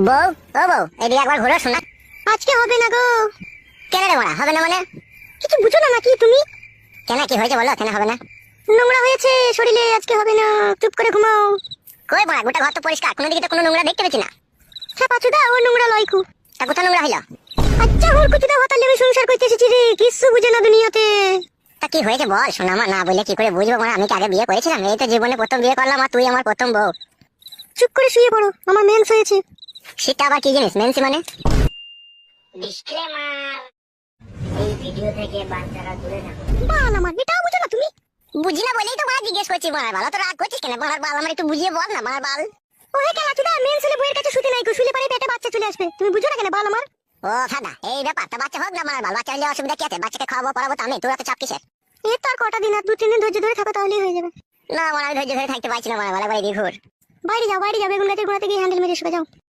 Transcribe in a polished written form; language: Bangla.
বউ, ও বউ, এদিকে একবার ঘুরে শোনা। আজকে হবে না গো। কেন রে মারা হবে না মানে? কিছু বুঝো না নাকি তুমি? কেন, কি হয়েছে বলো, কেন হবে না? নোংরা হয়েছে শরীরে, আজকে হবে না। চুপ করে ঘুমাও। কই মারা, গোটা ঘর তো পরিষ্কার, কোনো দিকে তো কোনো নোংরা দেখতে পেছি না। হ্যাঁ পাচুদা, ও নোংরা লয়কু। তা কোথা নোংরা হইলো? আচ্ছা ওর কুচুদা হতালে আমি সংসার করতে এসেছি রে, কিচ্ছু বুঝে না দুনিয়াতে। তা কি হয়েছে বল, শোনা আমার, না বলে কি করে বুঝবো মারা? আমি কি আগে বিয়ে করেছিলাম? এই তো জীবনে প্রথম বিয়ে করলাম, আর তুই আমার প্রথম বউ। চুপ করে শুয়ে পড়ো, আমার মেন্স হয়েছে। সেটা আবার কি জিনিস, মেন্সি মানে? ডিসক্লেমার, এই ভিডিও থেকে বাচ্চারা দূরে থাকো। বাল আমার, এটাও বুঝো না তুমি? বুঝি না বলেই তো মারা জিজ্ঞেস করছি। মারার বাল তো রাগ করছিস কেন? মারার বাল আমার একটু বুঝিয়ে বল না, মারার বাল। ও হে কেন চুদা, মেন্স হলে বইয়ের কাছে শুতে নাই গো, শুলে পারে পেটে বাচ্চা চলে আসবে। তুমি বুঝো না কেন বাল আমার? ও সাদা, এই ব্যাপার। তা বাচ্চা হোক না মারার বাল, বাচ্চা হলে অসুবিধা কি আছে? বাচ্চাকে খাওয়াবো পড়াবো তো আমি, তোর এত চাপ কিসের? এর তো আর কটা দিন, আর 2-3 দিন ধৈর্য ধরে থাকো তাহলেই হয়ে যাবে। না মারা, আমি ধৈর্য ধরে থাকতে পারছি না মারার বাল, একবার এদিকে ঘুর। বাইরে যাও, বাইরে যাও, বেগুন গাছের গোড়াতে গিয়ে হ্যান্ডেল মেরে শুয়ে যাও।